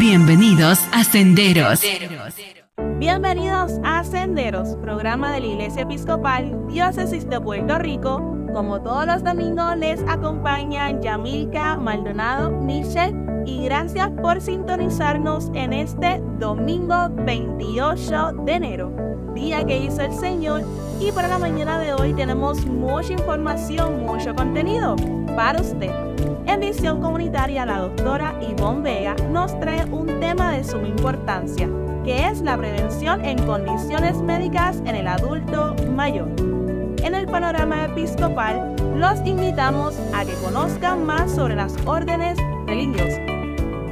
Bienvenidos a Senderos. Bienvenidos a Senderos, programa de la Iglesia Episcopal Diócesis de Puerto Rico. Como todos los domingos les acompañan Yamilka, Maldonado, Michelle, y gracias por sintonizarnos en este domingo 28 de enero, día que hizo el Señor. Y para la mañana de hoy tenemos mucha información, mucho contenido para usted. En Visión Comunitaria, la doctora Ivonne Vega nos trae un tema de suma importancia, que es la prevención en condiciones médicas en el adulto mayor. En el panorama episcopal, los invitamos a que conozcan más sobre las órdenes religiosas.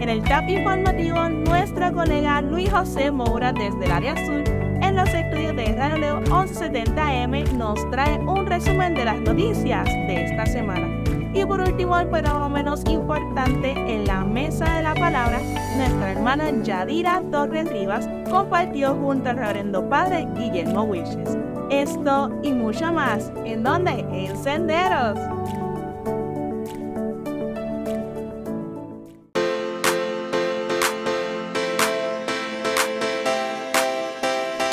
En el TAP informativo, nuestra colega Luis José Moura desde el área sur, en los estudios de Radio Leo 1170M, nos trae un resumen de las noticias de esta semana. Y por último, pero no menos importante, en la mesa de la palabra, nuestra hermana Yadira Torres Rivas compartió junto al reverendo padre Guillermo Wilches. Esto y mucho más, ¿en dónde? En Senderos.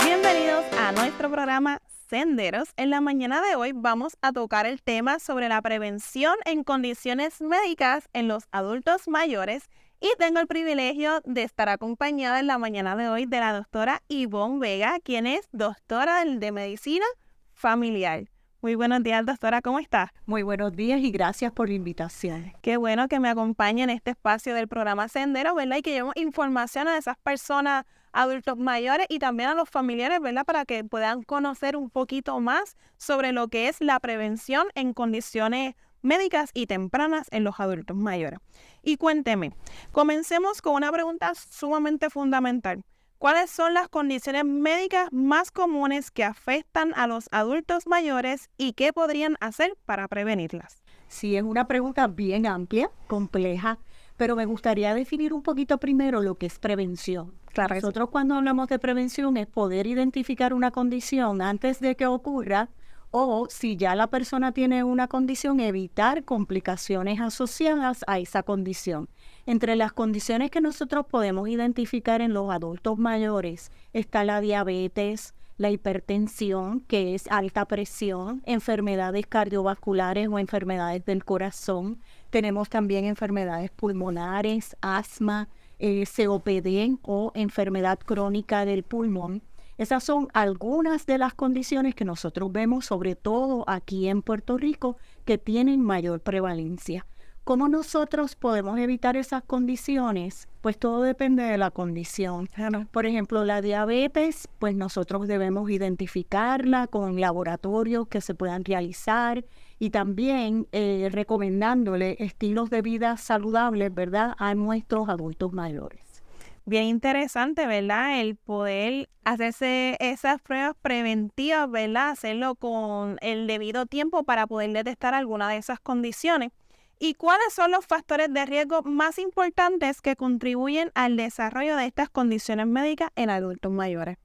Bienvenidos a nuestro programa Senderos. En la mañana de hoy vamos a tocar el tema sobre la prevención en condiciones médicas en los adultos mayores y tengo el privilegio de estar acompañada en la mañana de hoy de la doctora Ivonne Vega, quien es doctora de Medicina Familiar. Muy buenos días, doctora, ¿cómo está? Muy buenos días y gracias por la invitación. Qué bueno que me acompañe en este espacio del programa Senderos, ¿verdad? Y que llevemos información a esas personas adultos mayores y también a los familiares, ¿verdad? Para que puedan conocer un poquito más sobre lo que es la prevención en condiciones médicas y tempranas en los adultos mayores. Y cuénteme, comencemos con una pregunta sumamente fundamental. ¿Cuáles son las condiciones médicas más comunes que afectan a los adultos mayores y qué podrían hacer para prevenirlas? Sí, es una pregunta bien amplia, compleja, pero me gustaría definir un poquito primero lo que es prevención. Claro. Nosotros cuando hablamos de prevención es poder identificar una condición antes de que ocurra o si ya la persona tiene una condición, evitar complicaciones asociadas a esa condición. Entre las condiciones que nosotros podemos identificar en los adultos mayores está la diabetes, la hipertensión, que es alta presión, enfermedades cardiovasculares o enfermedades del corazón. Tenemos también enfermedades pulmonares, asma, COPD o enfermedad crónica del pulmón. Esas son algunas de las condiciones que nosotros vemos, sobre todo aquí en Puerto Rico, que tienen mayor prevalencia. ¿Cómo nosotros podemos evitar esas condiciones? Pues todo depende de la condición. Por ejemplo, la diabetes, pues nosotros debemos identificarla con laboratorios que se puedan realizar y también recomendándole estilos de vida saludables, ¿verdad?, a nuestros adultos mayores. Bien interesante, ¿verdad? El poder hacerse esas pruebas preventivas, ¿verdad? Hacerlo con el debido tiempo para poder detectar alguna de esas condiciones. ¿Y cuáles son los factores de riesgo más importantes que contribuyen al desarrollo de estas condiciones médicas en adultos mayores?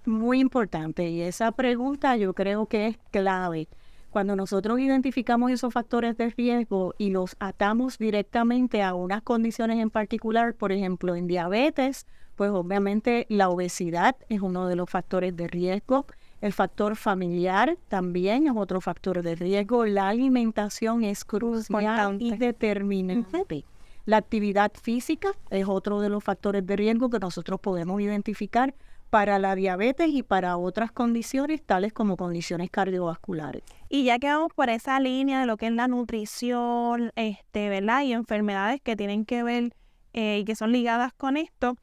Muy importante, y esa pregunta yo creo que es clave. Cuando nosotros identificamos esos factores de riesgo y los atamos directamente a unas condiciones en particular, por ejemplo, en diabetes, pues obviamente la obesidad es uno de los factores de riesgo. El factor familiar también es otro factor de riesgo. La alimentación es crucial y determinante. La actividad física es otro de los factores de riesgo que nosotros podemos identificar para la diabetes y para otras condiciones, tales como condiciones cardiovasculares. Y ya que vamos por esa línea de lo que es la nutrición, ¿verdad? Y enfermedades que tienen que ver y que son ligadas con esto,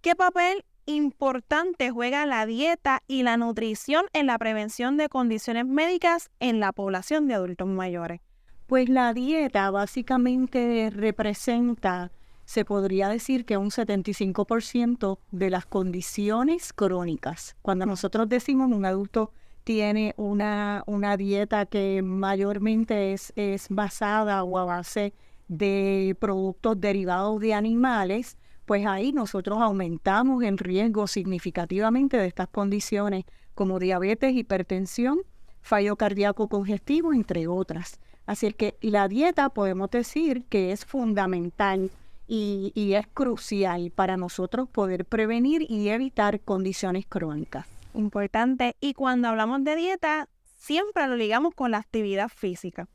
¿qué papel importante juega la dieta y la nutrición en la prevención de condiciones médicas en la población de adultos mayores? Pues la dieta básicamente representa, se podría decir que un 75% de las condiciones crónicas. Cuando nosotros decimos un adulto tiene una dieta que mayormente es basada o a base de productos derivados de animales, pues ahí nosotros aumentamos el riesgo significativamente de estas condiciones como diabetes, hipertensión, fallo cardíaco congestivo, entre otras. Así que la dieta podemos decir que es fundamental y es crucial para nosotros poder prevenir y evitar condiciones crónicas. Importante. Y cuando hablamos de dieta, siempre lo ligamos con la actividad física.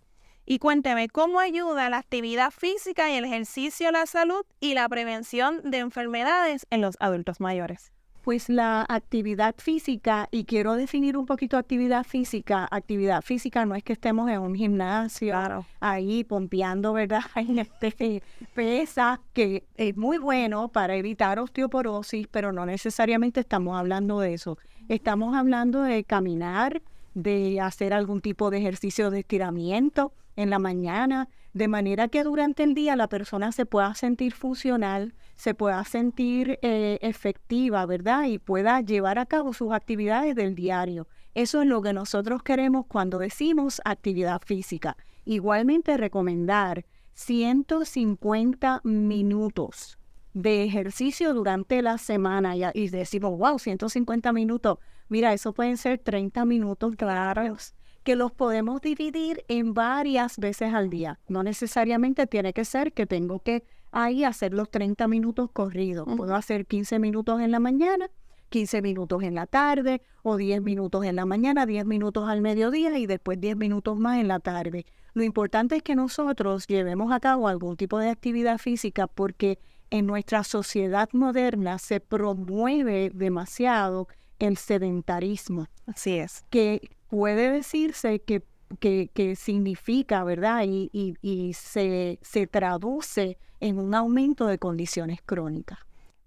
Y cuénteme, ¿cómo ayuda la actividad física y el ejercicio a la salud y la prevención de enfermedades en los adultos mayores? Pues la actividad física, y quiero definir un poquito actividad física no es que estemos en un gimnasio, ahí pompeando, ¿verdad? Pesas, que es muy bueno para evitar osteoporosis, pero no necesariamente estamos hablando de eso. Estamos hablando de caminar, de hacer algún tipo de ejercicio de estiramiento en la mañana, de manera que durante el día la persona se pueda sentir funcional, se pueda sentir efectiva, ¿verdad? Y pueda llevar a cabo sus actividades del diario. Eso es lo que nosotros queremos cuando decimos actividad física. Igualmente recomendar 150 minutos de ejercicio durante la semana y decimos, wow, 150 minutos. Mira, eso pueden ser 30 minutos claros, que los podemos dividir en varias veces al día. No necesariamente tiene que ser que tengo que ahí hacer los 30 minutos corridos. Puedo hacer 15 minutos en la mañana, 15 minutos en la tarde, o 10 minutos en la mañana, 10 minutos al mediodía y después 10 minutos más en la tarde. Lo importante es que nosotros llevemos a cabo algún tipo de actividad física porque en nuestra sociedad moderna se promueve demasiado el sedentarismo. Así es. Que puede decirse que significa, ¿verdad? Y se traduce en un aumento de condiciones crónicas.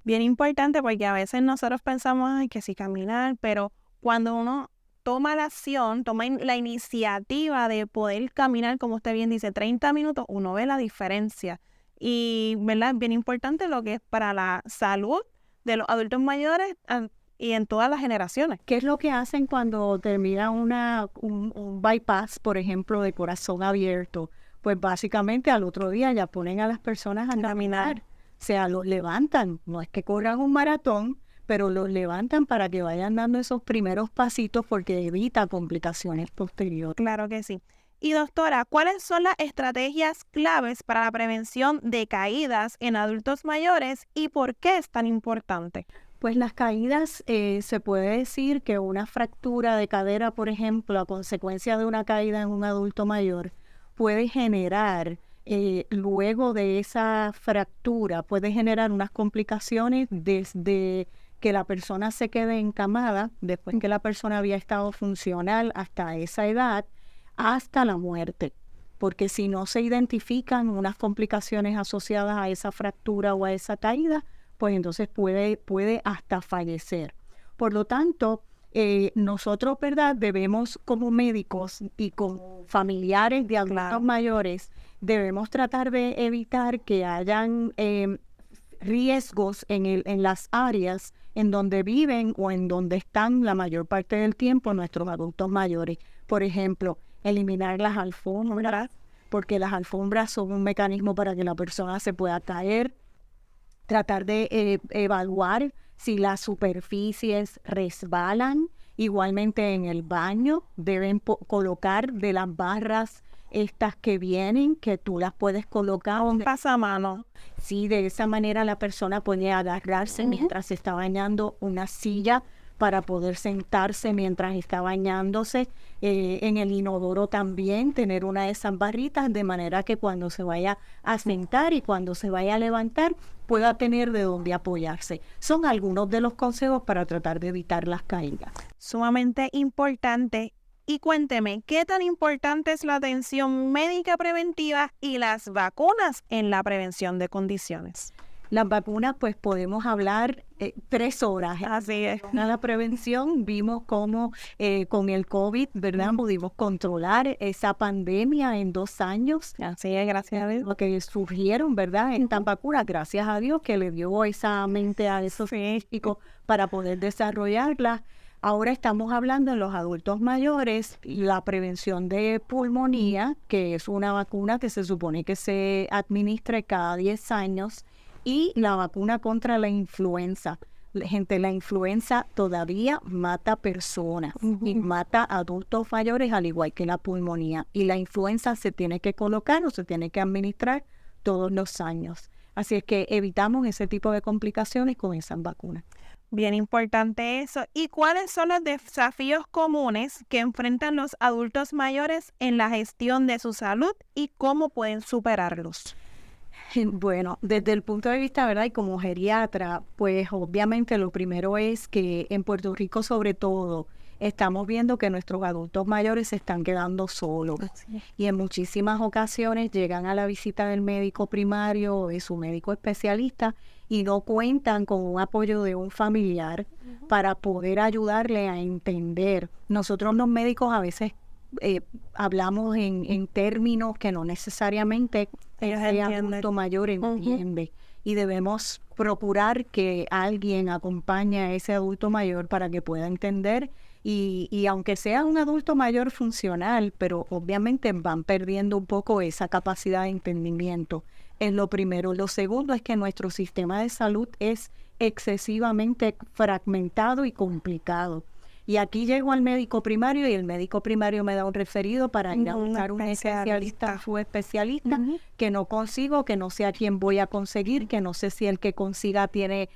Bien importante porque a veces nosotros pensamos, ay, que sí caminar, pero cuando uno toma la acción, toma la iniciativa de poder caminar, como usted bien dice, 30 minutos, uno ve la diferencia. Y, ¿verdad? Bien importante lo que es para la salud de los adultos mayores y en todas las generaciones. ¿Qué es lo que hacen cuando termina un bypass, por ejemplo, de corazón abierto? Pues básicamente al otro día ya ponen a las personas a caminar. O sea, los levantan. No es que corran un maratón, pero los levantan para que vayan dando esos primeros pasitos porque evita complicaciones posteriores. Claro que sí. Y doctora, ¿cuáles son las estrategias claves para la prevención de caídas en adultos mayores y por qué es tan importante? Pues las caídas, se puede decir que una fractura de cadera, por ejemplo, a consecuencia de una caída en un adulto mayor, puede generar, luego de esa fractura, puede generar unas complicaciones desde que la persona se quede encamada, después que la persona había estado funcional hasta esa edad, hasta la muerte. Porque si no se identifican unas complicaciones asociadas a esa fractura o a esa caída, pues entonces puede hasta fallecer. Por lo tanto, nosotros, ¿verdad?, debemos como médicos y como familiares de adultos mayores, debemos tratar de evitar que hayan riesgos en las áreas en donde viven o en donde están la mayor parte del tiempo nuestros adultos mayores. Por ejemplo, eliminar las alfombras, porque las alfombras son un mecanismo para que la persona se pueda caer. Tratar de evaluar si las superficies resbalan. Igualmente en el baño deben colocar de las barras estas que vienen, que tú las puedes colocar. Un pasamano. Sí, de esa manera la persona puede agarrarse mientras se está bañando, una silla para poder sentarse mientras está bañándose. En el inodoro también tener una de esas barritas de manera que cuando se vaya a sentar y cuando se vaya a levantar pueda tener de dónde apoyarse. Son algunos de los consejos para tratar de evitar las caídas. Sumamente importante. Y cuénteme, ¿qué tan importante es la atención médica preventiva y las vacunas en la prevención de condiciones? Las vacunas, pues podemos hablar 3 horas. Así es. La prevención, vimos cómo con el COVID, ¿verdad? Pudimos controlar esa pandemia en 2 años. Así es, gracias a Dios. Lo que surgieron, ¿verdad? Estas vacunas, gracias a Dios que le dio esa mente a esos científicos para poder desarrollarlas. Ahora estamos hablando en los adultos mayores, la prevención de pulmonía, que es una vacuna que se supone que se administre cada 10 años. Y la vacuna contra la influenza. Gente, la influenza todavía mata personas y mata adultos mayores al igual que la pulmonía. Y la influenza se tiene que colocar o se tiene que administrar todos los años. Así es que evitamos ese tipo de complicaciones con esas vacunas. Bien importante eso. ¿Y cuáles son los desafíos comunes que enfrentan los adultos mayores en la gestión de su salud y cómo pueden superarlos? Bueno, desde el punto de vista, ¿verdad? Y como geriatra, pues obviamente lo primero es que en Puerto Rico sobre todo estamos viendo que nuestros adultos mayores se están quedando solos y en muchísimas ocasiones llegan a la visita del médico primario o de su médico especialista y no cuentan con un apoyo de un familiar para poder ayudarle a entender. Nosotros los médicos a veces hablamos en términos que no necesariamente ese adulto mayor entiende y debemos procurar que alguien acompañe a ese adulto mayor para que pueda entender y aunque sea un adulto mayor funcional, pero obviamente van perdiendo un poco esa capacidad de entendimiento. Es lo primero. Lo segundo es que nuestro sistema de salud es excesivamente fragmentado y complicado. Y aquí llego al médico primario y el médico primario me da un referido para ir a buscar un especialista, su especialista, que no consigo, que no sé a quién voy a conseguir, que no sé si el que consiga tiene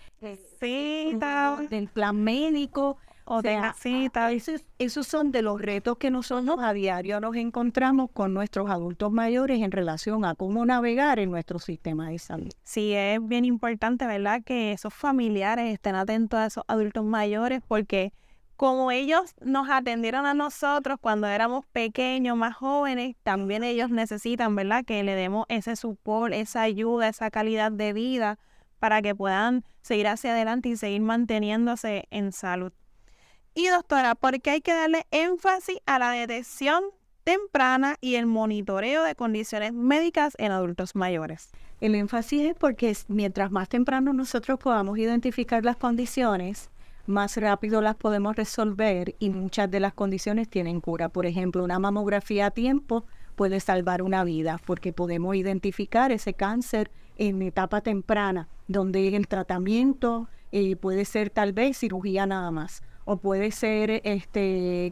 cita del plan médico. O sea, esos son de los retos que nosotros a diario nos encontramos con nuestros adultos mayores en relación a cómo navegar en nuestro sistema de salud. Sí, es bien importante, ¿verdad?, que esos familiares estén atentos a esos adultos mayores porque como ellos nos atendieron a nosotros cuando éramos pequeños, más jóvenes, también ellos necesitan, ¿verdad?, que le demos ese support, esa ayuda, esa calidad de vida para que puedan seguir hacia adelante y seguir manteniéndose en salud. Y doctora, ¿por qué hay que darle énfasis a la detección temprana y el monitoreo de condiciones médicas en adultos mayores? El énfasis es porque mientras más temprano nosotros podamos identificar las condiciones, más rápido las podemos resolver y muchas de las condiciones tienen cura. Por ejemplo, una mamografía a tiempo puede salvar una vida porque podemos identificar ese cáncer en etapa temprana, donde el tratamiento puede ser tal vez cirugía nada más o puede ser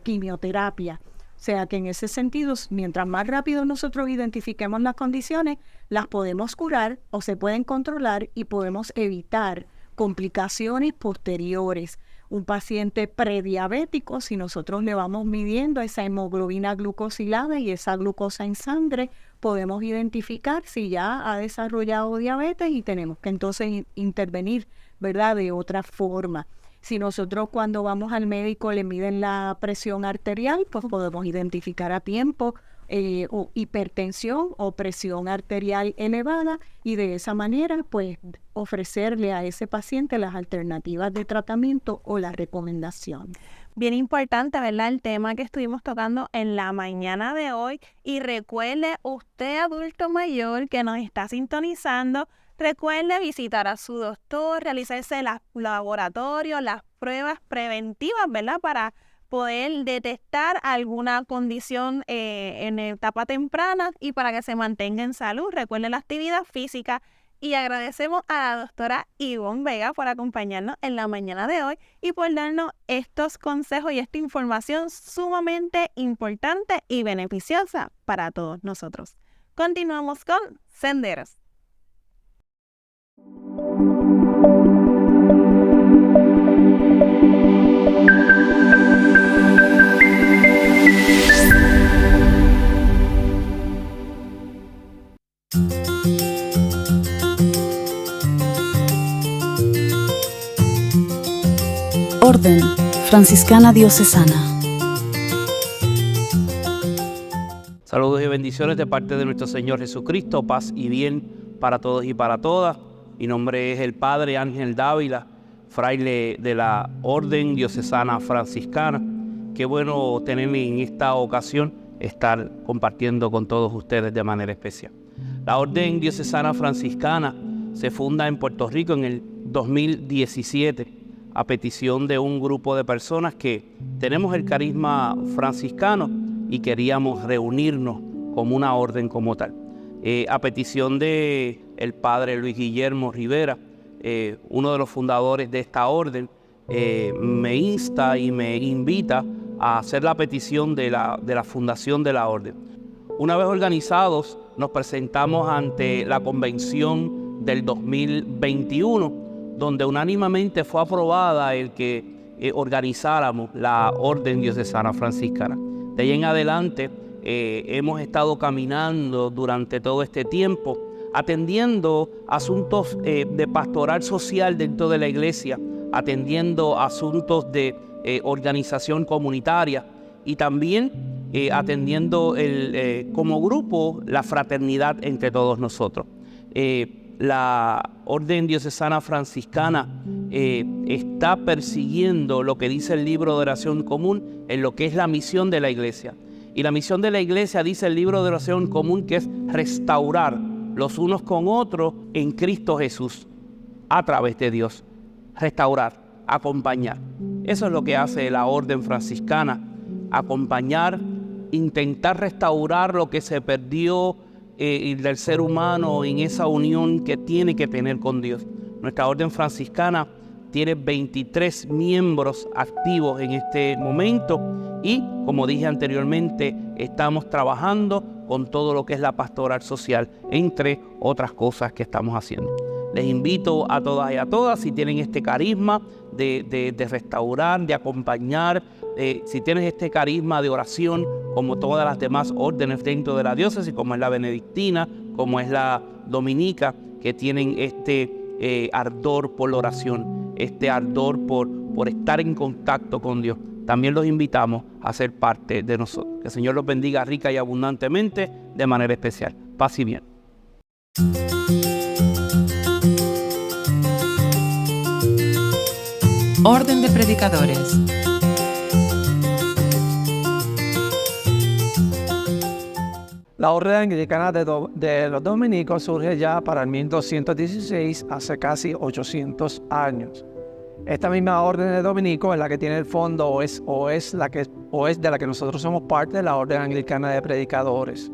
quimioterapia. O sea que en ese sentido, mientras más rápido nosotros identifiquemos las condiciones, las podemos curar o se pueden controlar y podemos evitar complicaciones posteriores. Un paciente prediabético, si nosotros le vamos midiendo esa hemoglobina glucosilada y esa glucosa en sangre, podemos identificar si ya ha desarrollado diabetes y tenemos que entonces intervenir, ¿verdad?, de otra forma. Si nosotros cuando vamos al médico le miden la presión arterial, pues podemos identificar a tiempo o hipertensión o presión arterial elevada y de esa manera pues ofrecerle a ese paciente las alternativas de tratamiento o la recomendación. Bien importante, ¿verdad?, el tema que estuvimos tocando en la mañana de hoy. Y recuerde, usted adulto mayor que nos está sintonizando, recuerde visitar a su doctor, realizarse los laboratorios, las pruebas preventivas, ¿verdad?, para poder detectar alguna condición en etapa temprana y para que se mantenga en salud. Recuerde la actividad física y agradecemos a la doctora Ivonne Vega por acompañarnos en la mañana de hoy y por darnos estos consejos y esta información sumamente importante y beneficiosa para todos nosotros. Continuamos con Senderos. Orden Franciscana Diocesana. Saludos y bendiciones de parte de nuestro Señor Jesucristo, paz y bien para todos y para todas. Mi nombre es el Padre Ángel Dávila, fraile de la Orden Diocesana Franciscana. Qué bueno tenerme en esta ocasión, estar compartiendo con todos ustedes de manera especial. La Orden Diocesana Franciscana se funda en Puerto Rico en el 2017 a petición de un grupo de personas que tenemos el carisma franciscano y queríamos reunirnos como una orden como tal. A petición de el padre Luis Guillermo Rivera, uno de los fundadores de esta orden, me insta y me invita a hacer la petición de la fundación de la orden. Una vez organizados, nos presentamos ante la Convención del 2021, donde unánimemente fue aprobada el que organizáramos la Orden Diocesana Franciscana. De ahí en adelante hemos estado caminando durante todo este tiempo, atendiendo asuntos de pastoral social dentro de la iglesia, atendiendo asuntos de organización comunitaria y también atendiendo como grupo la fraternidad entre todos nosotros. La Orden Diocesana Franciscana está persiguiendo lo que dice el libro de oración común en lo que es la misión de la iglesia. Y la misión de la iglesia, dice el libro de oración común, que es restaurar los unos con otros en Cristo Jesús, a través de Dios. Restaurar, acompañar. Eso es lo que hace la Orden Franciscana, acompañar, intentar restaurar lo que se perdió del ser humano en esa unión que tiene que tener con Dios. Nuestra Orden Franciscana tiene 23 miembros activos en este momento y, como dije anteriormente, estamos trabajando con todo lo que es la pastoral social, entre otras cosas que estamos haciendo. Les invito a todas y a todas, si tienen este carisma de restaurar, de acompañar, si tienes este carisma de oración, como todas las demás órdenes dentro de la diócesis, como es la benedictina, como es la dominica, que tienen este ardor por la oración, este ardor por estar en contacto con Dios. También los invitamos a ser parte de nosotros. Que el Señor los bendiga rica y abundantemente, de manera especial. Paz y bien. Orden de Predicadores. La Orden Anglicana de los Dominicos surge ya para el 1216, hace casi 800 años. Esta misma Orden de Dominicos es la que tiene el fondo o es de la que nosotros somos parte, de la Orden Anglicana de Predicadores.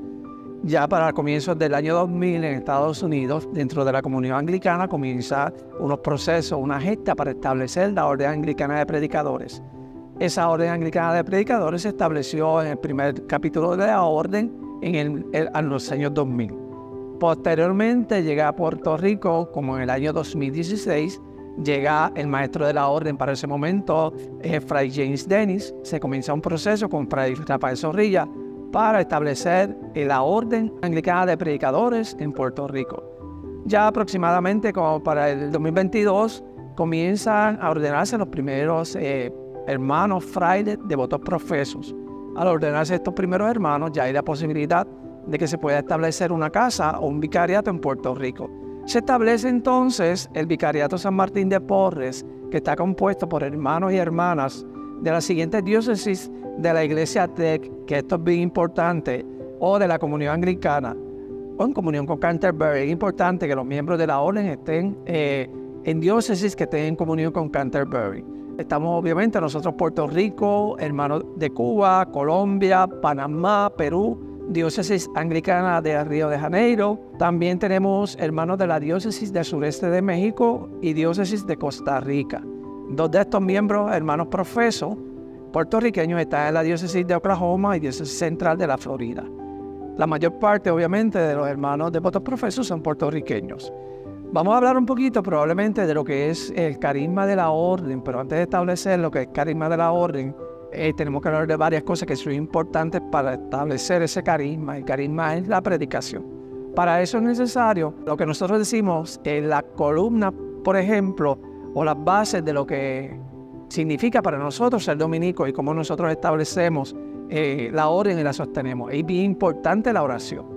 Ya para comienzos del año 2000 en Estados Unidos, dentro de la comunidad anglicana, comienza unos procesos, una gesta para establecer la Orden Anglicana de Predicadores. Esa Orden Anglicana de Predicadores se estableció en el primer capítulo de la Orden en los años 2000. Posteriormente llega a Puerto Rico, como en el año 2016, llega el maestro de la orden para ese momento, Fray James Dennis. Se comienza un proceso con Fray Rafael Zorrilla para establecer la Orden Anglicana de Predicadores en Puerto Rico. Ya aproximadamente como para el 2022 comienzan a ordenarse los primeros hermanos frailes devotos profesos. Al ordenarse estos primeros hermanos, ya hay la posibilidad de que se pueda establecer una casa o un vicariato en Puerto Rico. Se establece entonces el Vicariato San Martín de Porres, que está compuesto por hermanos y hermanas de las siguientes diócesis de la Iglesia TEC, que esto es bien importante, o de la comunidad anglicana, o en comunión con Canterbury. Es importante que los miembros de la orden estén en diócesis que estén en comunión con Canterbury. Estamos obviamente nosotros Puerto Rico, hermanos de Cuba, Colombia, Panamá, Perú, diócesis anglicana de Río de Janeiro. También tenemos hermanos de la diócesis del sureste de México y diócesis de Costa Rica. Dos de estos miembros, hermanos profesos puertorriqueños, están en la diócesis de Oklahoma y diócesis central de la Florida. La mayor parte, obviamente, de los hermanos devotos profesos son puertorriqueños. Vamos a hablar un poquito probablemente de lo que es el carisma de la orden, pero antes de establecer lo que es carisma de la orden, tenemos que hablar de varias cosas que son importantes para establecer ese carisma. El carisma es la predicación. Para eso es necesario lo que nosotros decimos en la columna, por ejemplo, o las bases de lo que significa para nosotros ser dominicos y cómo nosotros establecemos la orden y la sostenemos. Es bien importante la oración.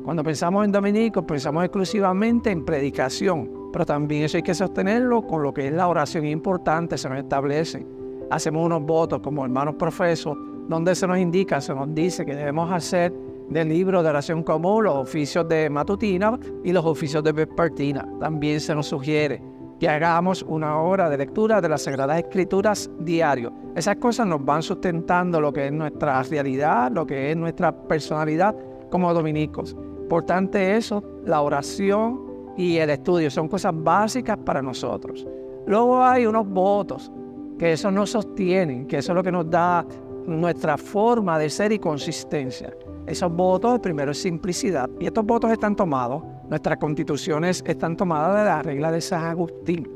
Cuando pensamos en dominicos, pensamos exclusivamente en predicación, pero también eso hay que sostenerlo con lo que es la oración. Es importante, se nos establece. Hacemos unos votos como hermanos profesos, donde se nos indica, se nos dice que debemos hacer del libro de oración común los oficios de matutina y los oficios de vespertina. También se nos sugiere que hagamos una hora de lectura de las Sagradas Escrituras diario. Esas cosas nos van sustentando lo que es nuestra realidad, lo que es nuestra personalidad como dominicos. Importante eso, la oración y el estudio son cosas básicas para nosotros. Luego hay unos votos que eso nos sostienen, que eso es lo que nos da nuestra forma de ser y consistencia. Esos votos, el primero es simplicidad, y estos votos están tomados Nuestras constituciones están tomadas de la regla de San Agustín.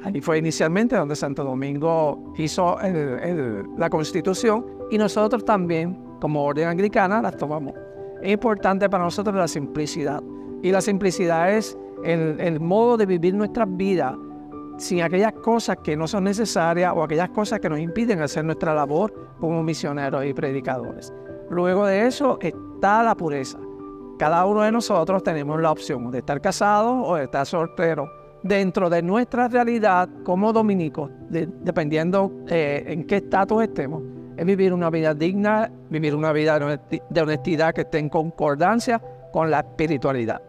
Ahí fue inicialmente donde Santo Domingo hizo la constitución y nosotros también, como orden anglicana, las tomamos. Es importante para nosotros la simplicidad. Y la simplicidad es el modo de vivir nuestras vidas sin aquellas cosas que no son necesarias o aquellas cosas que nos impiden hacer nuestra labor como misioneros y predicadores. Luego de eso está la pureza. Cada uno de nosotros tenemos la opción de estar casados o de estar solteros. Dentro de nuestra realidad como dominicos, dependiendo en qué estatus estemos, es vivir una vida digna, vivir una vida de honestidad que esté en concordancia con la espiritualidad.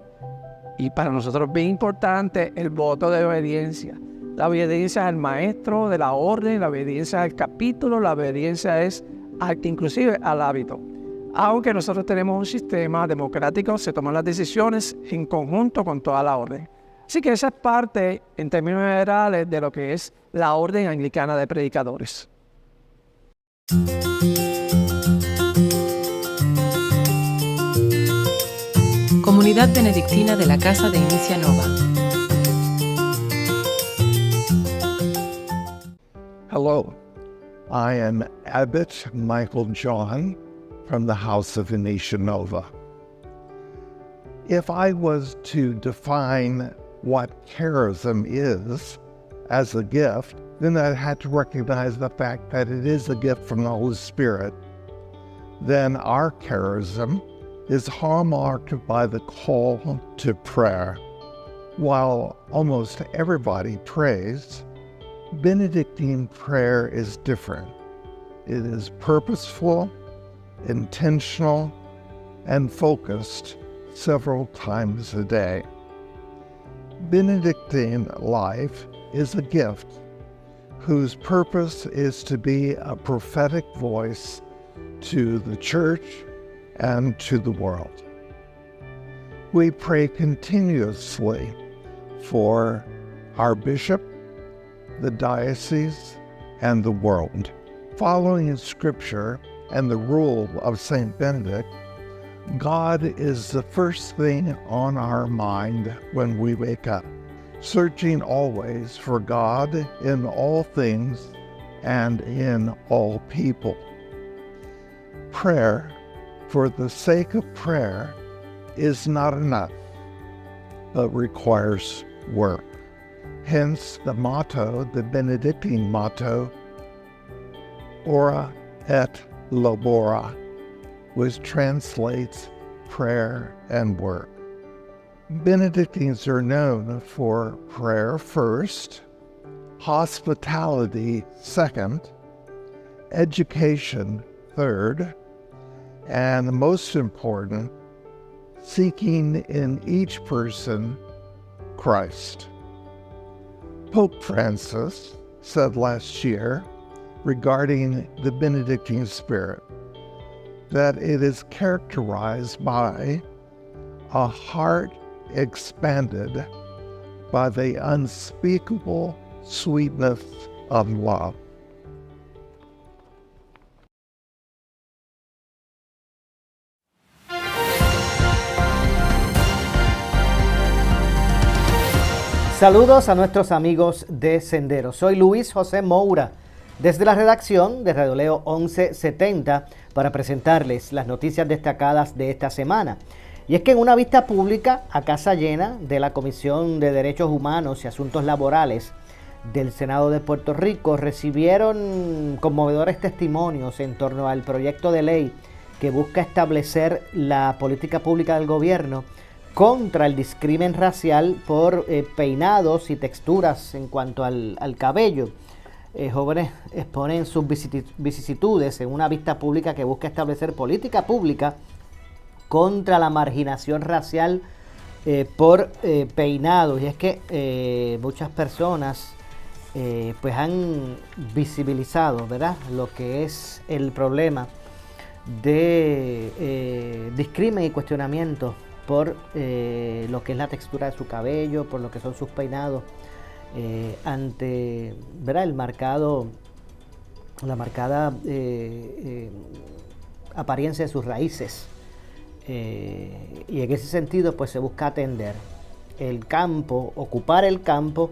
Y para nosotros es bien importante el voto de obediencia. La obediencia al maestro de la orden, la obediencia al capítulo, la obediencia es inclusive al hábito. Aunque nosotros tenemos un sistema democrático, se toman las decisiones en conjunto con toda la orden. Así que esa es parte, en términos generales, de lo que es la Orden Anglicana de Predicadores. Comunidad Benedictina de la Casa de Inicia Nova. Hello, I am Abbot Michael John from the House of Inicia Nova. If I was to define what charism is as a gift, then I had to recognize the fact that it is a gift from the Holy Spirit. Then our charism is hallmarked by the call to prayer. While almost everybody prays, Benedictine prayer is different. It is purposeful, intentional, and focused several times a day. Benedictine life is a gift whose purpose is to be a prophetic voice to the church and to the world. We pray continuously for our bishop, the diocese, and the world. Following in Scripture and the rule of Saint Benedict, God is the first thing on our mind when we wake up, searching always for God in all things and in all people. Prayer, for the sake of prayer, is not enough, but requires work. Hence the motto, the Benedictine motto, Ora et Labora, which translates prayer and work. Benedictines are known for prayer first, hospitality second, education third, and most important, seeking in each person Christ. Pope Francis said last year regarding the Benedictine spirit that it is characterized by a heart expanded by the unspeakable sweetness of love. Saludos a nuestros amigos de Sendero. Soy Luis José Moura, desde la redacción de Radio Leo 1170, para presentarles las noticias destacadas de esta semana. Y es que en una vista pública a casa llena de la Comisión de Derechos Humanos y Asuntos Laborales del Senado de Puerto Rico recibieron conmovedores testimonios en torno al proyecto de ley que busca establecer la política pública del gobierno contra el discrimen racial por peinados y texturas en cuanto al cabello. Jóvenes exponen sus vicisitudes en una vista pública que busca establecer política pública contra la marginación racial por peinados. Y es que muchas personas pues han visibilizado, ¿verdad?, lo que es el problema de discrimen y cuestionamiento por lo que es la textura de su cabello, por lo que son sus peinados, ante, ¿verdad?, la marcada apariencia de sus raíces Y en ese sentido pues se busca atender el campo, ocupar el campo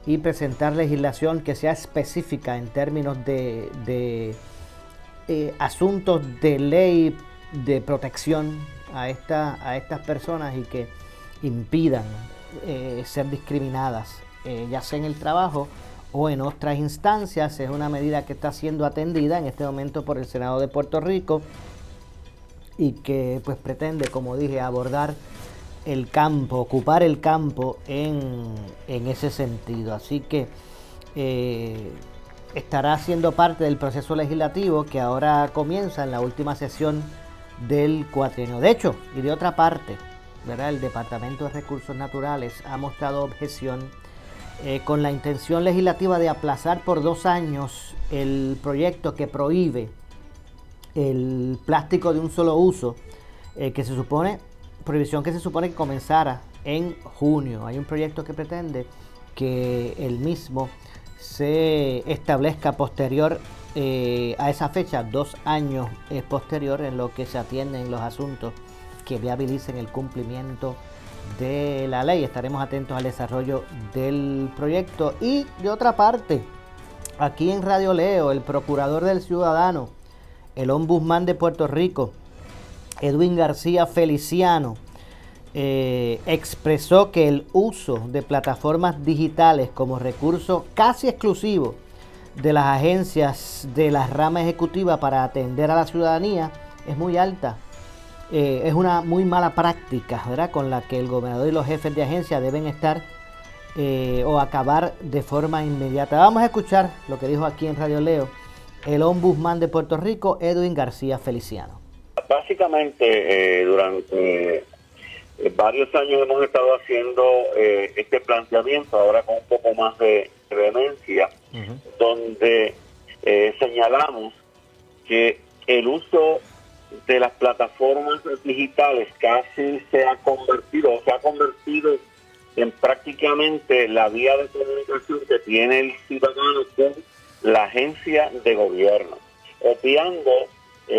y presentar legislación que sea específica en términos de asuntos de ley de protección a estas personas y que impidan ser discriminadas, ya sea en el trabajo o en otras instancias. Es una medida que está siendo atendida en este momento por el Senado de Puerto Rico y que pues pretende, como dije, abordar el campo, ocupar el campo en ese sentido. Así que estará siendo parte del proceso legislativo que ahora comienza en la última sesión del cuatrienio. De hecho, y de otra parte, ¿verdad?, el Departamento de Recursos Naturales ha mostrado objeción con la intención legislativa de aplazar por 2 años el proyecto que prohíbe el plástico de un solo uso, prohibición que se supone que comenzara en junio. Hay un proyecto que pretende que el mismo se establezca posterior a esa fecha, 2 años posterior, en lo que se atienden los asuntos que viabilicen el cumplimiento de la ley. Estaremos atentos al desarrollo del proyecto. Y de otra parte, aquí en Radio Leo, el Procurador del Ciudadano, el Ombudsman de Puerto Rico, Edwin García Feliciano, expresó que el uso de plataformas digitales como recurso casi exclusivo de las agencias de la rama ejecutiva para atender a la ciudadanía es muy alta. Es una muy mala práctica, ¿verdad?, con la que el gobernador y los jefes de agencia deben estar o acabar de forma inmediata. Vamos a escuchar lo que dijo aquí en Radio Leo el Ombudsman de Puerto Rico, Edwin García Feliciano. Básicamente, durante varios años hemos estado haciendo este planteamiento, ahora con un poco más de vehemencia, donde señalamos que el uso de las plataformas digitales casi se ha convertido en prácticamente la vía de comunicación que tiene el ciudadano con la agencia de gobierno, obviando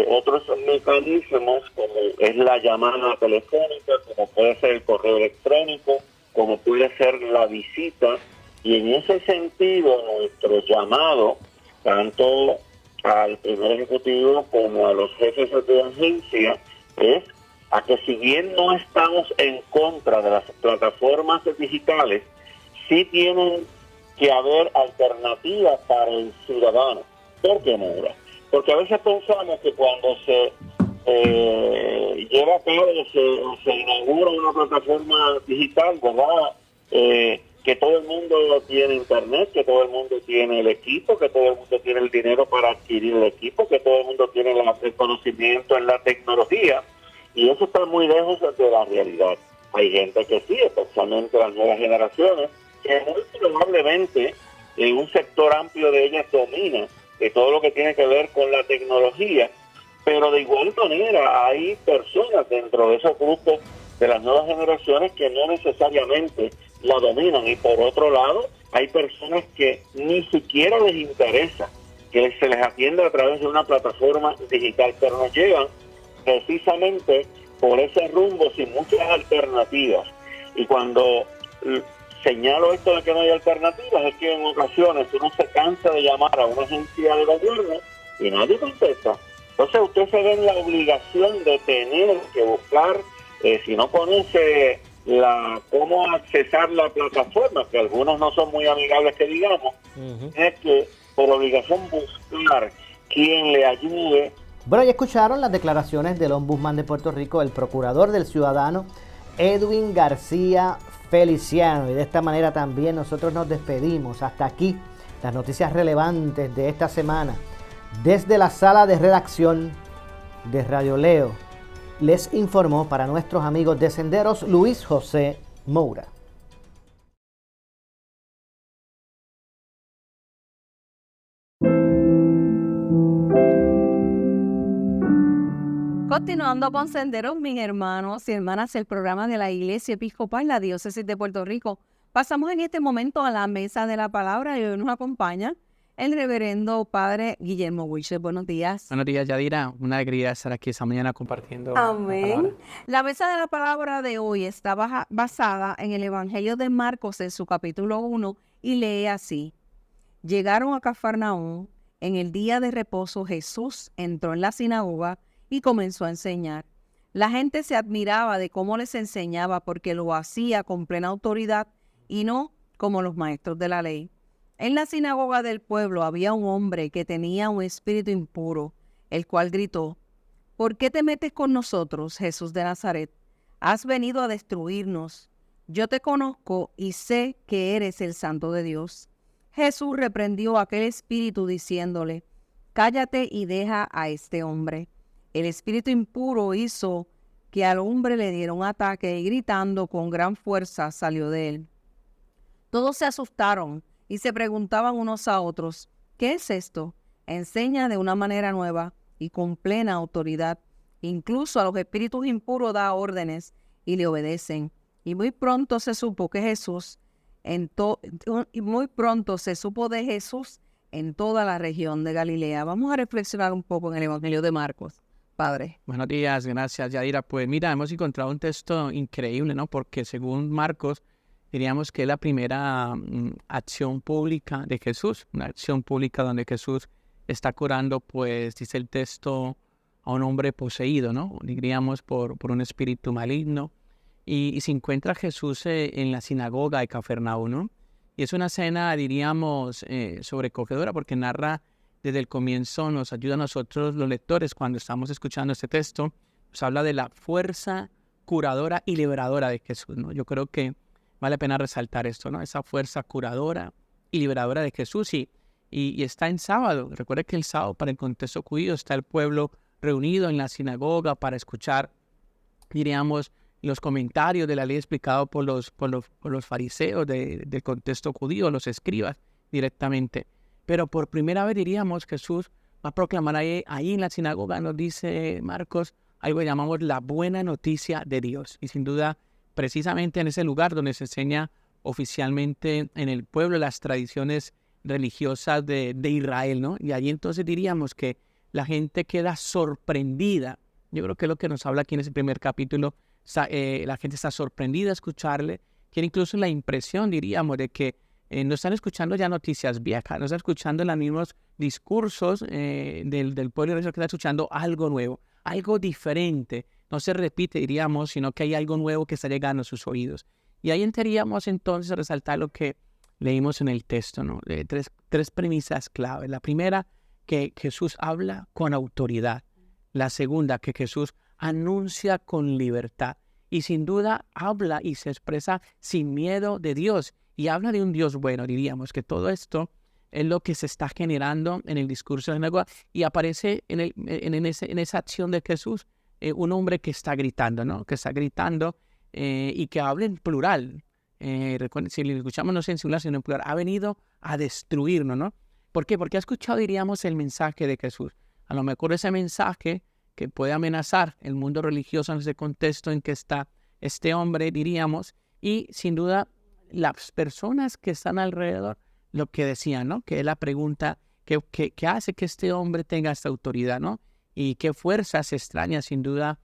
otros mecanismos como es la llamada telefónica, como puede ser el correo electrónico, como puede ser la visita. Y en ese sentido, nuestro llamado, tanto al primer ejecutivo como a los jefes de agencia, es a que, si bien no estamos en contra de las plataformas digitales, sí tienen que haber alternativas para el ciudadano. ¿Por qué, Maura? Porque a veces pensamos que cuando se lleva a cabo o se inaugura una plataforma digital, ¿verdad?, que todo el mundo tiene internet, que todo el mundo tiene el equipo, que todo el mundo tiene el dinero para adquirir el equipo, que todo el mundo tiene el conocimiento en la tecnología, y eso está muy lejos de la realidad. Hay gente que sí, especialmente las nuevas generaciones, que muy probablemente en un sector amplio de ellas domina todo lo que tiene que ver con la tecnología, pero de igual manera hay personas dentro de esos grupos de las nuevas generaciones que no necesariamente la dominan, y por otro lado hay personas que ni siquiera les interesa que se les atienda a través de una plataforma digital, pero nos llegan precisamente por ese rumbo sin muchas alternativas. Y cuando señalo esto de que no hay alternativas, es que en ocasiones uno se cansa de llamar a una agencia de gobierno y nadie contesta. Entonces usted se ve en la obligación de tener que buscar, si no conoce cómo accesar la plataforma, que algunos no son muy amigables que digamos, es que por obligación buscar quien le ayude. Bueno, ya escucharon las declaraciones del Ombudsman de Puerto Rico, el Procurador del Ciudadano, Edwin García Feliciano, y de esta manera también nosotros nos despedimos. Hasta aquí las noticias relevantes de esta semana. Desde la sala de redacción de Radio Leo, les informó para nuestros amigos de Senderos Luis José Moura. Continuando con Senderos, mis hermanos y hermanas, el programa de la Iglesia Episcopal, la Diócesis de Puerto Rico. Pasamos en este momento a la mesa de la palabra y hoy nos acompaña el reverendo padre Guillermo Wilches. Buenos días. Buenos días, Yadira. Una alegría estar aquí esta mañana compartiendo. Amén. La mesa de la palabra de hoy está basada en el Evangelio de Marcos en su capítulo 1 y lee así. Llegaron a Cafarnaúm. En el día de reposo Jesús entró en la sinagoga y comenzó a enseñar. La gente se admiraba de cómo les enseñaba porque lo hacía con plena autoridad y no como los maestros de la ley. En la sinagoga del pueblo había un hombre que tenía un espíritu impuro, el cual gritó, ¿por qué te metes con nosotros, Jesús de Nazaret? Has venido a destruirnos. Yo te conozco y sé que eres el Santo de Dios. Jesús reprendió a aquel espíritu diciéndole, cállate y deja a este hombre. El espíritu impuro hizo que al hombre le diera un ataque y gritando con gran fuerza salió de él. Todos se asustaron y se preguntaban unos a otros, ¿qué es esto? Enseña de una manera nueva y con plena autoridad. Incluso a los espíritus impuros da órdenes y le obedecen. Y muy pronto se supo de Jesús en toda la región de Galilea. Vamos a reflexionar un poco en el Evangelio de Marcos. Padre. Buenos días, gracias, Yadira. Pues mira, hemos encontrado un texto increíble, ¿no? Porque según Marcos, diríamos que es la primera acción pública de Jesús, una acción pública donde Jesús está curando, pues dice el texto, a un hombre poseído, ¿no? Diríamos por un espíritu maligno. Y se encuentra Jesús en la sinagoga de Cafarnaúm, ¿no? Y es una escena, diríamos, sobrecogedora porque narra desde el comienzo, nos ayuda a nosotros los lectores cuando estamos escuchando este texto, nos habla de la fuerza curadora y liberadora de Jesús, ¿no? Yo creo que vale la pena resaltar esto, ¿no? Esa fuerza curadora y liberadora de Jesús y está en sábado. Recuerda que el sábado para el contexto judío está el pueblo reunido en la sinagoga para escuchar, diríamos, los comentarios de la ley explicados por los fariseos del contexto judío, los escribas directamente. Pero por primera vez diríamos Jesús va a proclamar ahí en la sinagoga, nos dice Marcos, algo que llamamos la buena noticia de Dios. Y sin duda, precisamente en ese lugar donde se enseña oficialmente en el pueblo las tradiciones religiosas de Israel, ¿no? Y allí entonces diríamos que la gente queda sorprendida. Yo creo que es lo que nos habla aquí en ese primer capítulo. La gente está sorprendida a escucharle. Tiene incluso la impresión, diríamos, de que no están escuchando ya noticias viejas, no están escuchando los mismos discursos del pueblo que está escuchando algo nuevo, algo diferente. No se repite, diríamos, sino que hay algo nuevo que está llegando a sus oídos. Y ahí entraríamos entonces a resaltar lo que leímos en el texto, ¿no? Tres premisas clave. La primera, que Jesús habla con autoridad. La segunda, que Jesús anuncia con libertad. Y sin duda habla y se expresa sin miedo de Dios. Y habla de un Dios bueno, diríamos que todo esto es lo que se está generando en el discurso de la sinagoga y aparece en esa acción de Jesús un hombre que está gritando, ¿no? Que está gritando y que habla en plural. Recuerden, si lo escuchamos no en singular, sino en plural. Ha venido a destruirnos, ¿no? ¿Por qué? Porque ha escuchado, diríamos, el mensaje de Jesús. A lo mejor ese mensaje que puede amenazar el mundo religioso en ese contexto en que está este hombre, diríamos, y sin duda las personas que están alrededor, lo que decían, ¿no? Que es la pregunta que hace que este hombre tenga esta autoridad, ¿no? Y qué fuerzas extrañas, sin duda,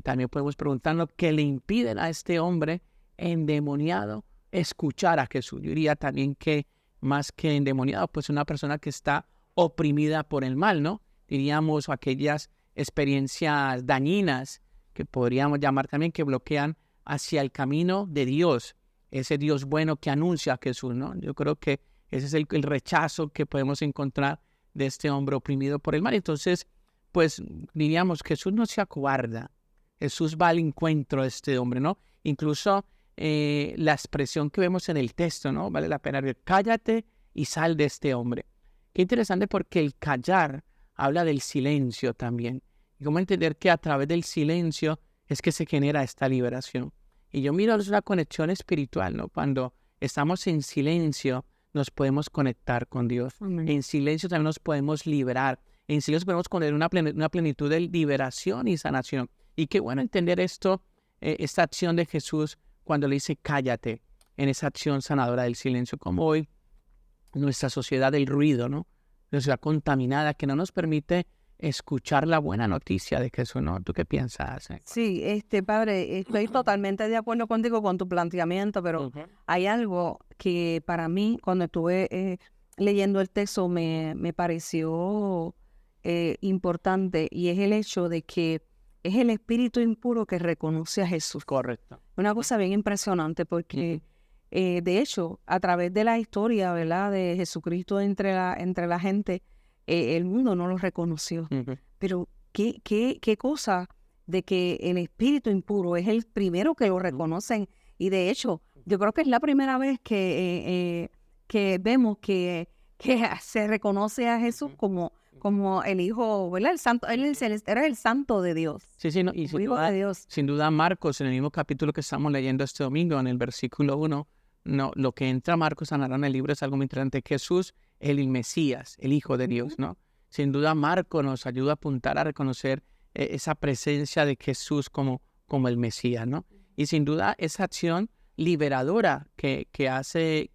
también podemos preguntarnos, que le impiden a este hombre endemoniado escuchar a Jesús. Yo diría también que más que endemoniado, pues una persona que está oprimida por el mal, ¿no? Diríamos aquellas experiencias dañinas que podríamos llamar también que bloquean hacia el camino de Dios, ese Dios bueno que anuncia a Jesús, ¿no? Yo creo que ese es el rechazo que podemos encontrar de este hombre oprimido por el mal. Entonces, pues diríamos, Jesús no se acobarda, Jesús va al encuentro de este hombre, ¿no? Incluso la expresión que vemos en el texto, ¿no? Vale la pena ver, cállate y sal de este hombre. Qué interesante porque el callar habla del silencio también. Y cómo entender que a través del silencio es que se genera esta liberación. Y yo miro, es una conexión espiritual, ¿no? Cuando estamos en silencio, nos podemos conectar con Dios. En silencio también nos podemos liberar. En silencio podemos tener una plenitud de liberación y sanación. Y qué bueno entender esto, esta acción de Jesús cuando le dice cállate, en esa acción sanadora del silencio, como hoy nuestra sociedad del ruido, ¿no? una sociedad contaminada que no nos permite escuchar la buena noticia de Jesús, ¿no? ¿Tú qué piensas? Sí, padre, estoy totalmente de acuerdo contigo con tu planteamiento, pero hay algo que para mí, cuando estuve leyendo el texto, me pareció importante, y es el hecho de que es el espíritu impuro que reconoce a Jesús. Correcto. Una cosa bien impresionante porque, de hecho, a través de la historia, ¿verdad?, de Jesucristo entre la gente, el mundo no lo reconoció. Pero qué cosa de que el espíritu impuro es el primero que lo reconocen. Y de hecho, yo creo que es la primera vez que vemos que se reconoce a Jesús como el Hijo, ¿verdad? El Santo, era el Santo de Dios. Sí, no, y Hijo de Dios. sin duda Marcos, en el mismo capítulo que estamos leyendo este domingo, en el versículo 1, no, lo que entra Marcos a narrar en el libro es algo muy interesante. Jesús, el Mesías, el Hijo de Dios, ¿no? Sin duda Marcos nos ayuda a apuntar a reconocer esa presencia de Jesús como el Mesías, ¿no? Y sin duda esa acción liberadora que hace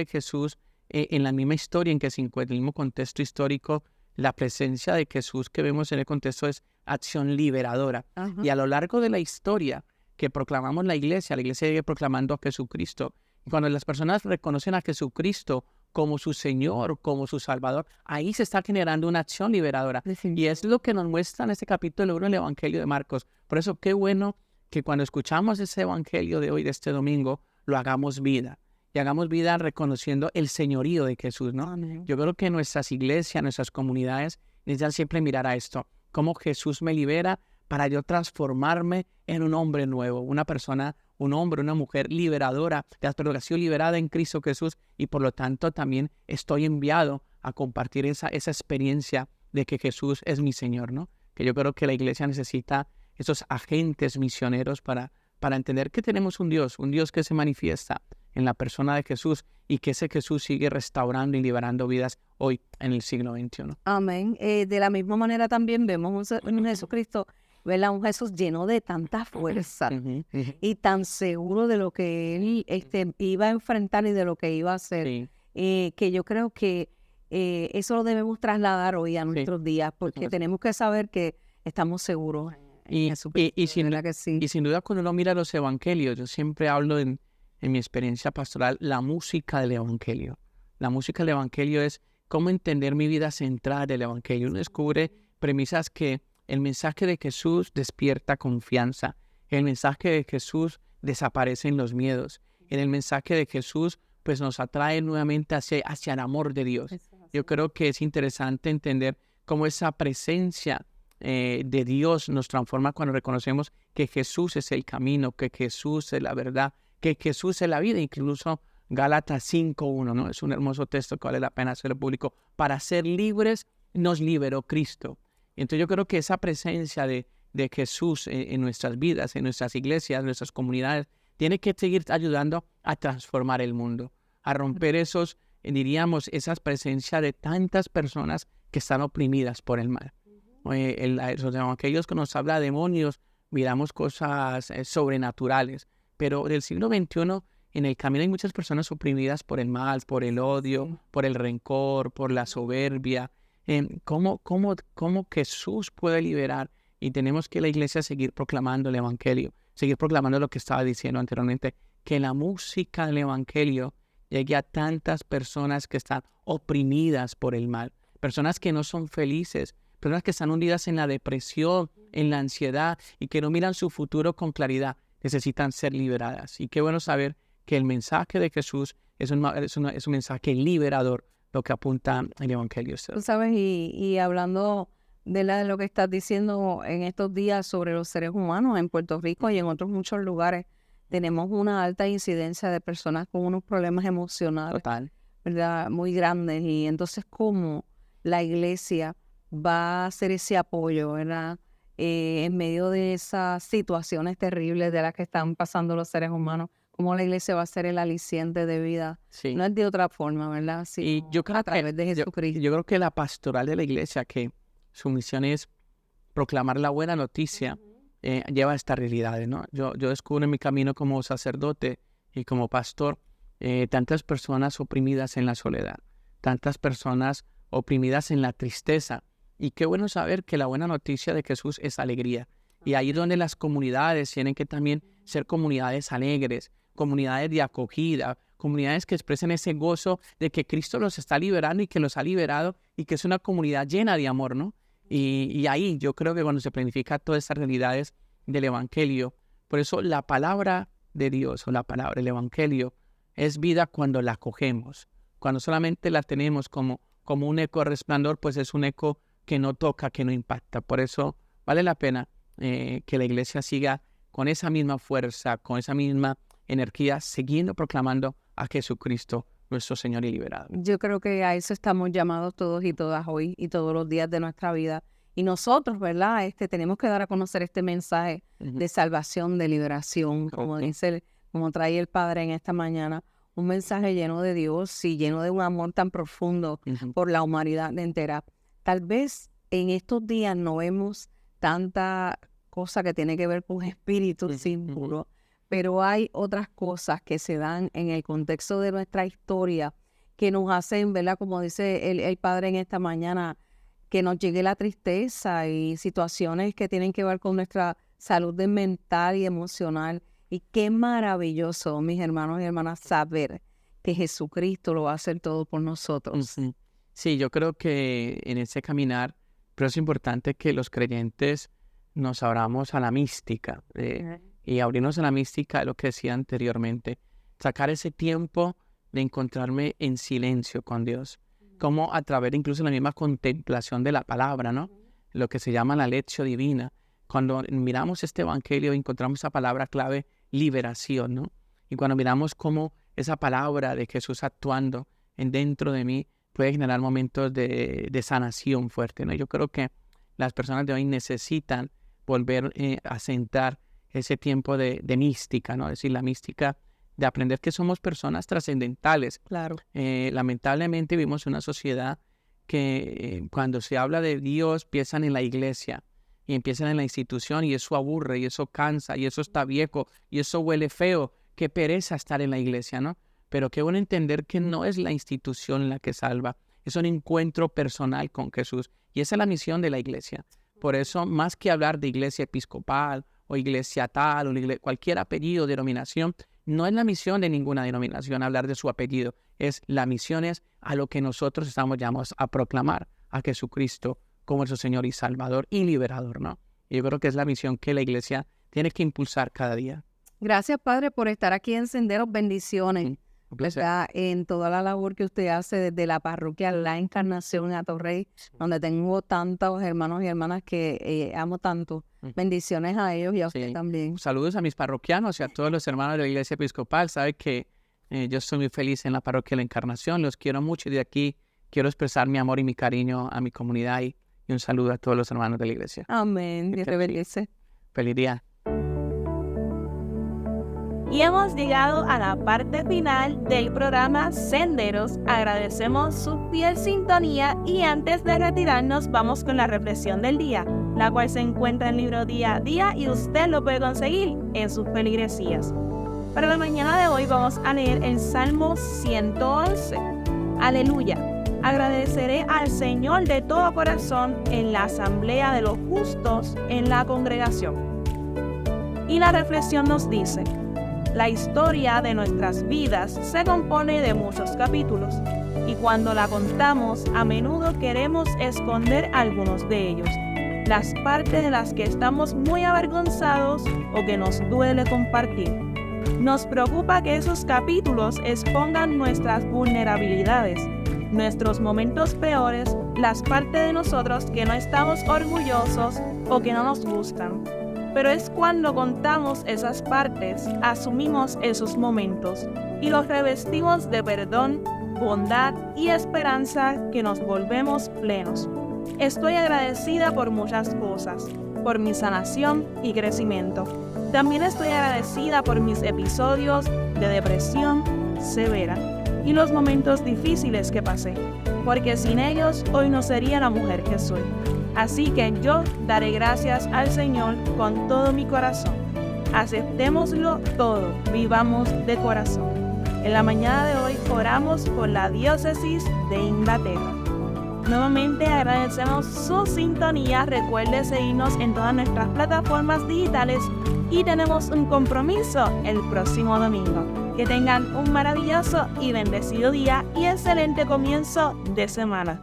Jesús en la misma historia en que se encuentra, en el mismo contexto histórico, la presencia de Jesús que vemos en el contexto es acción liberadora. Y a lo largo de la historia que proclamamos la iglesia sigue proclamando a Jesucristo. Y cuando las personas reconocen a Jesucristo como su Señor, como su Salvador, ahí se está generando una acción liberadora. Y es lo que nos muestra en este capítulo 1 del Evangelio de Marcos. Por eso qué bueno que cuando escuchamos ese Evangelio de hoy, de este domingo, lo hagamos vida. Y hagamos vida reconociendo el señorío de Jesús, ¿no? Amén. Yo creo que nuestras iglesias, nuestras comunidades necesitan siempre mirar a esto. Cómo Jesús me libera para yo transformarme en un hombre nuevo, una persona, un hombre, una mujer liberadora, que ha sido liberada en Cristo Jesús, y por lo tanto también estoy enviado a compartir esa experiencia de que Jesús es mi Señor, ¿no? Que yo creo que la iglesia necesita esos agentes misioneros para entender que tenemos un Dios que se manifiesta en la persona de Jesús, y que ese Jesús sigue restaurando y liberando vidas hoy en el siglo XXI. Amén. De la misma manera también vemos un Jesucristo, ¿verdad? Un Jesús lleno de tanta fuerza y tan seguro de lo que él iba a enfrentar y de lo que iba a hacer, que yo creo que eso lo debemos trasladar hoy a nuestros días, porque tenemos que saber que estamos seguros en Jesucristo. Y sin duda, cuando uno mira los evangelios, yo siempre hablo en mi experiencia pastoral, la música del evangelio. La música del evangelio es cómo entender mi vida central del evangelio. Uno descubre premisas que el mensaje de Jesús despierta confianza. El mensaje de Jesús desaparecen los miedos. En el mensaje de Jesús, pues nos atrae nuevamente hacia el amor de Dios. Yo creo que es interesante entender cómo esa presencia de Dios nos transforma cuando reconocemos que Jesús es el camino, que Jesús es la verdad, que Jesús es la vida. Incluso Gálatas 5:1, ¿no? Es un hermoso texto que vale la pena hacerlo público. Para ser libres nos liberó Cristo. Y entonces yo creo que esa presencia de Jesús en nuestras vidas, en nuestras iglesias, en nuestras comunidades, tiene que seguir ayudando a transformar el mundo, a romper esas presencias de tantas personas que están oprimidas por el mal. Los evangelios que nos habla de demonios, miramos cosas sobrenaturales, pero del siglo XXI en el camino hay muchas personas oprimidas por el mal, por el odio, por el rencor, por la soberbia. ¿Cómo Jesús puede liberar? Y tenemos que la iglesia seguir proclamando el evangelio, seguir proclamando lo que estaba diciendo anteriormente, que la música del evangelio llegue a tantas personas que están oprimidas por el mal, personas que no son felices, personas que están hundidas en la depresión, en la ansiedad, y que no miran su futuro con claridad, necesitan ser liberadas. Y qué bueno saber que el mensaje de Jesús es un mensaje liberador, lo que apunta el evangelio. Tú sabes, y hablando de lo que estás diciendo en estos días sobre los seres humanos en Puerto Rico y en otros muchos lugares, tenemos una alta incidencia de personas con unos problemas emocionales, ¿verdad?, muy grandes. Y entonces, ¿cómo la iglesia va a hacer ese apoyo, ¿verdad?, en medio de esas situaciones terribles de las que están pasando los seres humanos? ¿Cómo la iglesia va a ser el aliciente de vida? Sí. No es de otra forma, ¿verdad? Sino y yo creo a través de Jesucristo. Yo creo que la pastoral de la iglesia, que su misión es proclamar la buena noticia, lleva estas realidades, ¿no? Yo descubro en mi camino como sacerdote y como pastor tantas personas oprimidas en la soledad, tantas personas oprimidas en la tristeza. Y qué bueno saber que la buena noticia de Jesús es alegría. Y ahí es donde las comunidades tienen que también ser comunidades alegres, comunidades de acogida, comunidades que expresen ese gozo de que Cristo los está liberando y que los ha liberado y que es una comunidad llena de amor, ¿no? Y ahí yo creo que cuando se planifica todas estas realidades del Evangelio, por eso la palabra de Dios o la palabra del Evangelio es vida cuando la acogemos. Cuando solamente la tenemos como un eco de resplandor, pues es un eco que no toca, que no impacta. Por eso vale la pena que la iglesia siga con esa misma fuerza, con esa misma energía, siguiendo proclamando a Jesucristo, nuestro Señor y liberador. Yo creo que a eso estamos llamados todos y todas hoy y todos los días de nuestra vida. Y nosotros, ¿verdad? Tenemos que dar a conocer este mensaje de salvación, de liberación, como trae el Padre en esta mañana, un mensaje lleno de Dios y lleno de un amor tan profundo por la humanidad entera. Tal vez en estos días no vemos tanta cosa que tiene que ver con espíritus impuros, pero hay otras cosas que se dan en el contexto de nuestra historia que nos hacen, ¿verdad? Como dice el Padre en esta mañana, que nos llegue la tristeza y situaciones que tienen que ver con nuestra salud mental y emocional. Y qué maravilloso, mis hermanos y hermanas, saber que Jesucristo lo va a hacer todo por nosotros. Sí, yo creo que en ese caminar, pero es importante que los creyentes nos abramos a la mística y abrirnos a la mística de lo que decía anteriormente, sacar ese tiempo de encontrarme en silencio con Dios, como a través de incluso la misma contemplación de la palabra, ¿no? Lo que se llama la lectio divina. Cuando miramos este evangelio encontramos esa palabra clave, liberación, ¿no? Y cuando miramos cómo esa palabra de Jesús actuando dentro de mí puede generar momentos de sanación fuerte, ¿no? Yo creo que las personas de hoy necesitan volver a centrar ese tiempo de mística, ¿no? Es decir, la mística de aprender que somos personas trascendentales. Claro. Lamentablemente vivimos en una sociedad que cuando se habla de Dios empiezan en la iglesia y empiezan en la institución y eso aburre y eso cansa y eso está viejo y eso huele feo. Qué pereza estar en la iglesia, ¿no? Pero qué bueno entender que no es la institución la que salva, es un encuentro personal con Jesús y esa es la misión de la iglesia. Por eso, más que hablar de iglesia episcopal o iglesia tal o cualquier apellido, denominación, no es la misión de ninguna denominación hablar de su apellido, la misión es a lo que nosotros estamos llamados a proclamar a Jesucristo como nuestro Señor y Salvador y liberador, ¿no? Y yo creo que es la misión que la iglesia tiene que impulsar cada día. Gracias, Padre, por estar aquí en Senderos. Bendiciones. En toda la labor que usted hace desde la parroquia La Encarnación en Atorrey, donde tengo tantos hermanos y hermanas que amo tanto. Bendiciones a ellos y a usted también. Saludos a mis parroquianos y a todos los hermanos de la Iglesia Episcopal. Sabe que yo estoy muy feliz en la parroquia La Encarnación. Los quiero mucho y de aquí quiero expresar mi amor y mi cariño a mi comunidad y un saludo a todos los hermanos de la iglesia. Amén. Dios te bendice. Feliz día. Y hemos llegado a la parte final del programa Senderos. Agradecemos su fiel sintonía y antes de retirarnos vamos con la reflexión del día, la cual se encuentra en el libro Día a Día y usted lo puede conseguir en sus feligresías. Para la mañana de hoy vamos a leer el Salmo 111. Aleluya. Agradeceré al Señor de todo corazón en la asamblea de los justos en la congregación. Y la reflexión nos dice: la historia de nuestras vidas se compone de muchos capítulos y cuando la contamos a menudo queremos esconder algunos de ellos, las partes de las que estamos muy avergonzados o que nos duele compartir. Nos preocupa que esos capítulos expongan nuestras vulnerabilidades, nuestros momentos peores, las partes de nosotros que no estamos orgullosos o que no nos gustan. Pero es cuando contamos esas partes, asumimos esos momentos y los revestimos de perdón, bondad y esperanza que nos volvemos plenos. Estoy agradecida por muchas cosas, por mi sanación y crecimiento. También estoy agradecida por mis episodios de depresión severa y los momentos difíciles que pasé, porque sin ellos hoy no sería la mujer que soy. Así que yo daré gracias al Señor con todo mi corazón. Aceptémoslo todo, vivamos de corazón. En la mañana de hoy oramos por la diócesis de Inglaterra. Nuevamente agradecemos su sintonía. Recuerde seguirnos en todas nuestras plataformas digitales y tenemos un compromiso el próximo domingo. Que tengan un maravilloso y bendecido día y excelente comienzo de semana.